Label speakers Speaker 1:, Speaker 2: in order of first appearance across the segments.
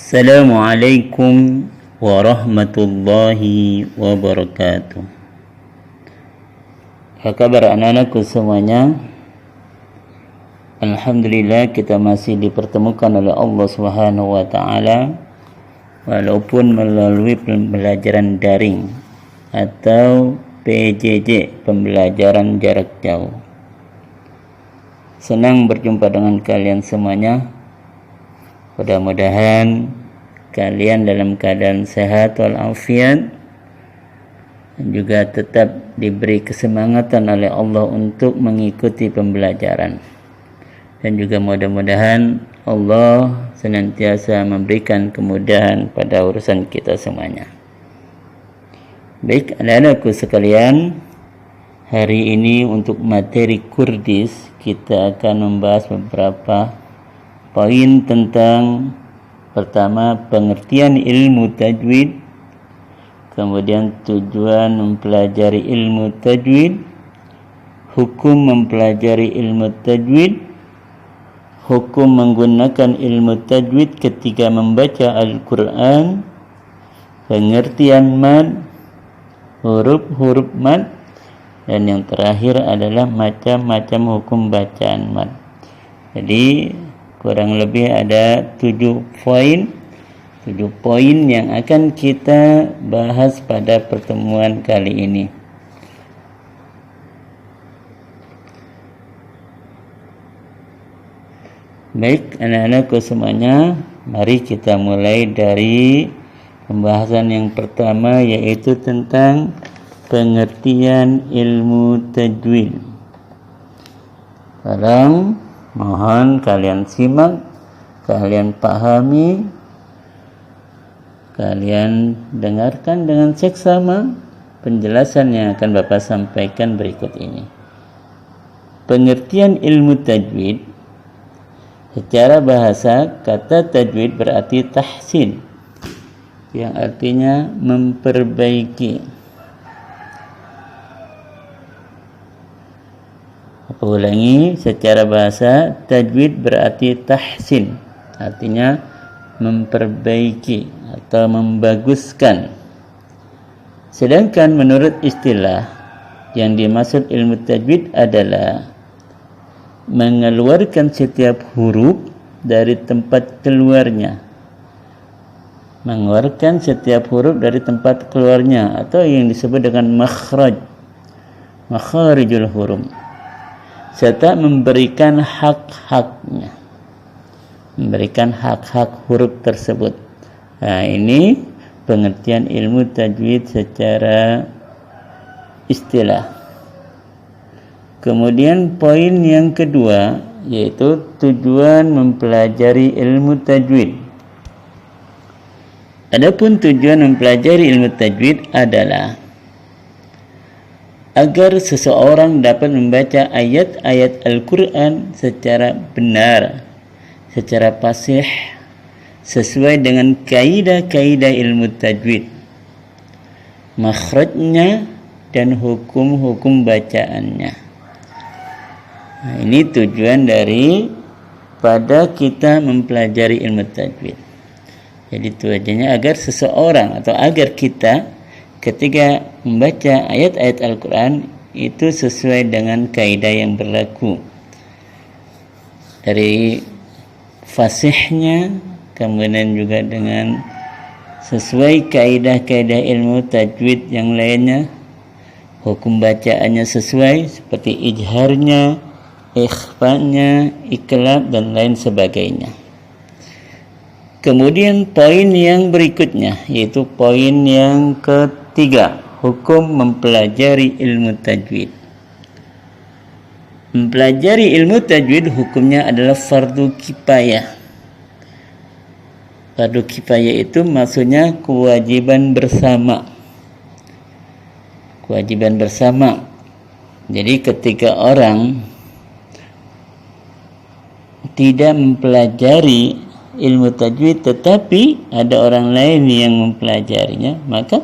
Speaker 1: Assalamualaikum warahmatullahi wabarakatuh. Apa kabar anak-anakku semuanya? Alhamdulillah kita masih dipertemukan oleh Allah Subhanahu wa taala walaupun melalui pembelajaran daring atau PJJ, pembelajaran jarak jauh. Senang berjumpa dengan kalian semuanya. Mudah-mudahan kalian dalam keadaan sehat walafiat dan juga tetap diberi kesemangatan oleh Allah untuk mengikuti pembelajaran. Dan juga mudah-mudahan Allah senantiasa memberikan kemudahan pada urusan kita semuanya. Baik anak-anakku sekalian, hari ini untuk materi Kurdis kita akan membahas beberapa poin tentang pertama pengertian ilmu tajwid, kemudian tujuan mempelajari ilmu tajwid, hukum mempelajari ilmu tajwid, hukum menggunakan ilmu tajwid ketika membaca Al-Quran, pengertian mad, huruf-huruf mad, dan yang terakhir adalah macam-macam hukum bacaan mad. Jadi kurang lebih ada 7 poin yang akan kita bahas pada pertemuan kali ini. Baik anak-anakku semuanya, mari kita mulai dari pembahasan yang pertama, yaitu tentang pengertian ilmu tajwid. Sekarang mohon kalian simak, kalian pahami, kalian dengarkan dengan seksama penjelasan yang akan Bapak sampaikan berikut ini. Pengertian ilmu tajwid. Secara bahasa, kata tajwid berarti tahsin, yang artinya memperbaiki. Aku ulangi, secara bahasa tajwid berarti tahsin, artinya memperbaiki atau membaguskan. Sedangkan menurut istilah, yang dimaksud ilmu tajwid adalah mengeluarkan setiap huruf dari tempat keluarnya. Mengeluarkan setiap huruf dari tempat keluarnya, atau yang disebut dengan makhraj, makharijul huruf, serta memberikan hak-haknya, memberikan hak-hak huruf tersebut. Nah, ini pengertian ilmu tajwid secara istilah. Kemudian poin yang kedua, yaitu tujuan mempelajari ilmu tajwid. Adapun tujuan mempelajari ilmu tajwid adalah agar seseorang dapat membaca ayat-ayat Al-Quran secara benar, secara fasih, sesuai dengan kaidah-kaidah ilmu tajwid, makhrajnya dan hukum-hukum bacaannya. Nah, ini tujuan dari pada kita mempelajari ilmu tajwid. Jadi tujuannya agar seseorang atau agar kita ketika membaca ayat-ayat Al-Quran itu sesuai dengan kaidah yang berlaku, dari fasihnya, kemudian juga dengan sesuai kaidah-kaidah ilmu tajwid yang lainnya, hukum bacaannya sesuai seperti ijharnya, ikhfanya, iklab, dan lain sebagainya. Kemudian poin yang berikutnya, yaitu poin yang ketiga, hukum mempelajari ilmu tajwid. Mempelajari ilmu tajwid hukumnya adalah fardu kifayah. Fardu kifayah itu maksudnya kewajiban bersama. Kewajiban bersama. Jadi ketika orang tidak mempelajari ilmu tajwid tetapi ada orang lain yang mempelajarinya, maka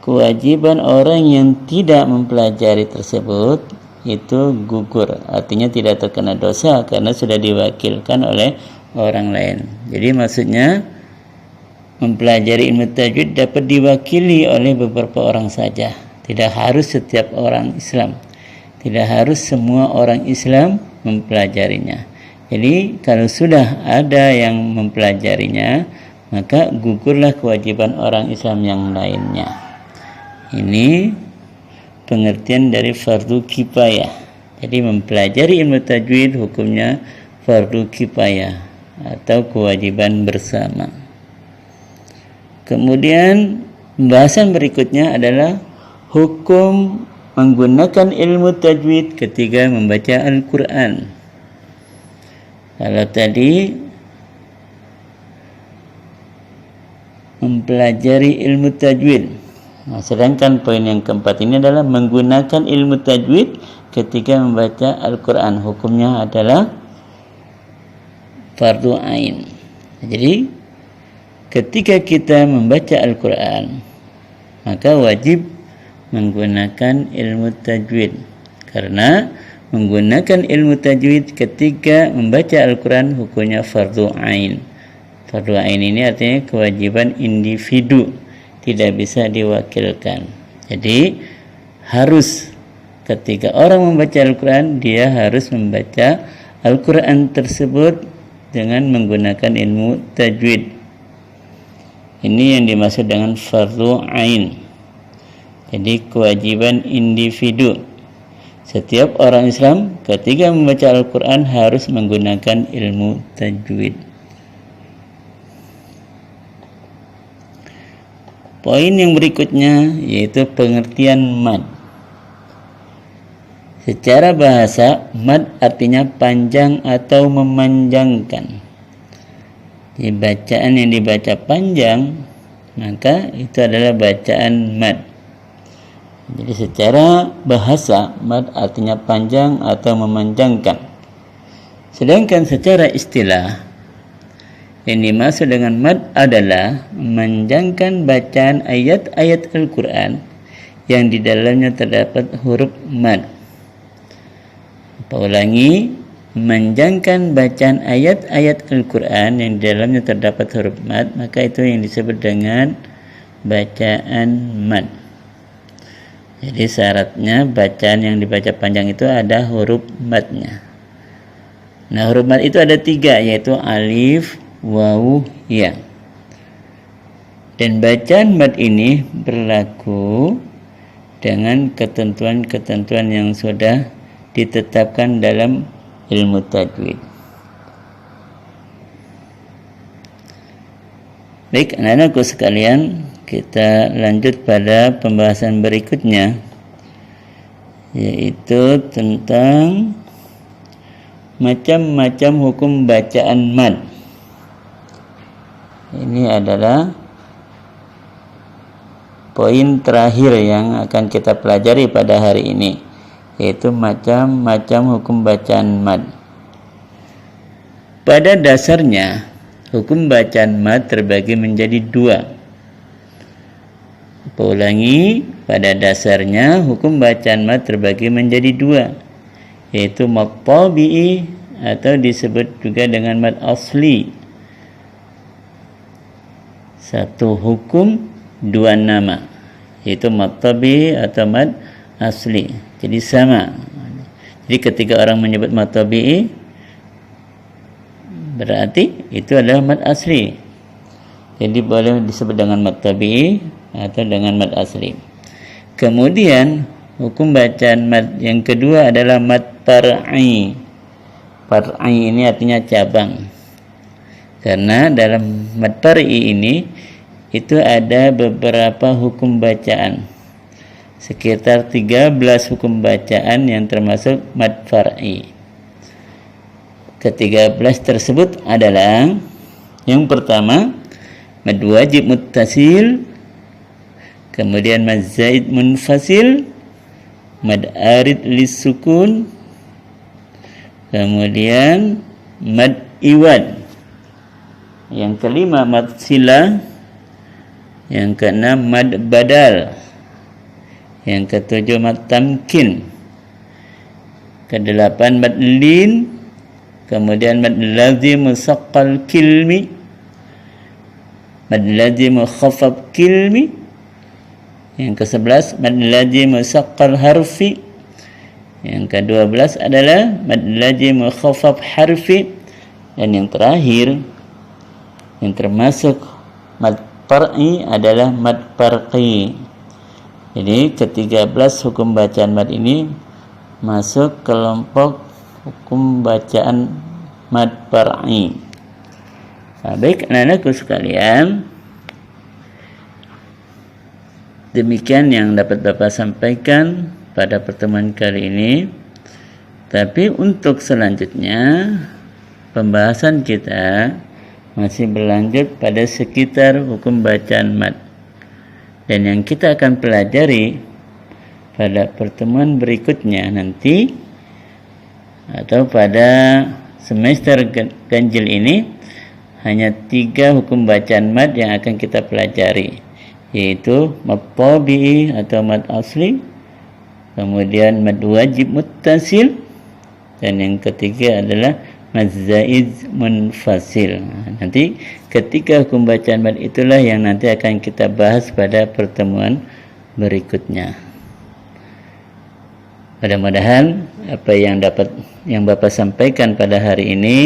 Speaker 1: kewajiban orang yang tidak mempelajari tersebut itu gugur, artinya tidak terkena dosa karena sudah diwakilkan oleh orang lain. Jadi maksudnya mempelajari ilmu tajwid dapat diwakili oleh beberapa orang saja. Tidak harus setiap orang Islam. Tidak harus semua orang Islam mempelajarinya. Jadi kalau sudah ada yang mempelajarinya, maka gugurlah kewajiban orang Islam yang lainnya. Ini pengertian dari fardu kifayah. Jadi mempelajari ilmu tajwid hukumnya fardu kifayah atau kewajiban bersama. Kemudian pembahasan berikutnya adalah hukum menggunakan ilmu tajwid ketika membaca Al-Quran. Kalau tadi mempelajari ilmu tajwid, sedangkan poin yang keempat ini adalah menggunakan ilmu tajwid ketika membaca Al-Quran. Hukumnya adalah fardu ain. Jadi ketika kita membaca Al-Quran, maka wajib menggunakan ilmu tajwid. Karena menggunakan ilmu tajwid ketika membaca Al-Quran hukumnya fardu ain. Fardu ain ini artinya kewajiban individu, tidak bisa diwakilkan. Jadi harus ketika orang membaca Al-Quran, dia harus membaca Al-Quran tersebut dengan menggunakan ilmu tajwid. Ini yang dimaksud dengan fardu ain. Jadi kewajiban individu. Setiap orang Islam ketika membaca Al-Quran harus menggunakan ilmu tajwid. Poin yang berikutnya yaitu pengertian mad. Secara bahasa, mad artinya panjang atau memanjangkan. Jadi bacaan yang dibaca panjang, maka itu adalah bacaan mad. Jadi secara bahasa, mad artinya panjang atau memanjangkan. Sedangkan secara istilah, yang dimaksud dengan mad adalah memanjangkan bacaan ayat-ayat Al-Quran yang di dalamnya terdapat huruf mad. Ulangi, memanjangkan bacaan ayat-ayat Al-Quran yang di dalamnya terdapat huruf mad, maka itu yang disebut dengan bacaan mad. Jadi syaratnya bacaan yang dibaca panjang itu ada huruf madnya. Nah, huruf mad itu ada 3, yaitu alif, waw, ya. Dan bacaan mad ini berlaku dengan ketentuan-ketentuan yang sudah ditetapkan dalam ilmu tajwid. Baik, anak-anakku sekalian, kita lanjut pada pembahasan berikutnya, yaitu tentang macam-macam hukum bacaan mad. Ini adalah poin terakhir yang akan kita pelajari pada hari ini, yaitu macam-macam hukum bacaan mad. Pada dasarnya, hukum bacaan mad terbagi menjadi 2. Ulangi, pada dasarnya hukum bacaan mad terbagi menjadi 2, yaitu mad tabi'i atau disebut juga dengan mad asli. Satu hukum, 2 nama, yaitu mad tabi'i atau mad asli. Jadi sama. Jadi ketika orang menyebut mad tabi'i, berarti itu adalah mad asli. Jadi boleh disebut dengan mad tabi'i atau dengan mad asli. Kemudian hukum bacaan mad yang kedua adalah mad far'i. Far'i ini artinya cabang. Karena dalam mad far'i ini itu ada beberapa hukum bacaan. Sekitar 13 hukum bacaan yang termasuk mad far'i. Ke-13 tersebut adalah yang pertama mad wajib muttasil, kemudian mad zaid munfasil, mad arid lisukun, kemudian mad iwad. Yang kelima mad sila, yang keenam mad badal, yang ketujuh mad tamkin, kedelapan mad lin, kemudian mad lazim musaqqal kilmi, mad lazim khafaf kilmi. Yang ke-11 mad lazim saqqal harfi. Yang ke-12 adalah mad lazim khafaf harfi. Dan yang terakhir yang termasuk mad far'i adalah mad farqi. Jadi ke-13 hukum bacaan mad ini masuk kelompok hukum bacaan mad far'i. Baik anak-anakku sekalian, demikian yang dapat Bapak sampaikan pada pertemuan kali ini. Tapi untuk selanjutnya pembahasan kita masih berlanjut pada sekitar hukum bacaan mad. Dan yang kita akan pelajari pada pertemuan berikutnya nanti atau pada semester ganjil ini hanya 3 hukum bacaan mad yang akan kita pelajari, yaitu mad tabi'i atau mad asli, kemudian mad wajib muttasil, dan yang ketiga adalah mad zaiz munfasil. Nanti ketiga hukum bacaan mad itulah yang nanti akan kita bahas pada pertemuan berikutnya. Mudah-mudahan apa yang Bapak sampaikan pada hari ini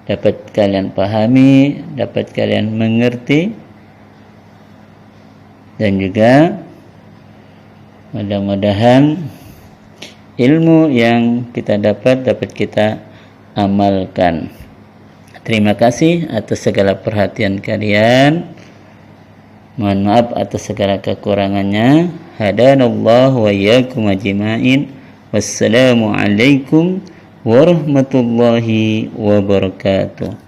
Speaker 1: dapat kalian pahami, dapat kalian mengerti, dan juga mudah-mudahan ilmu yang kita dapat kita amalkan. Terima kasih atas segala perhatian kalian. Mohon maaf atas segala kekurangannya. Hadanallahu wa iyyakum ajma'in. Wassalamu alaikum warahmatullahi wabarakatuh.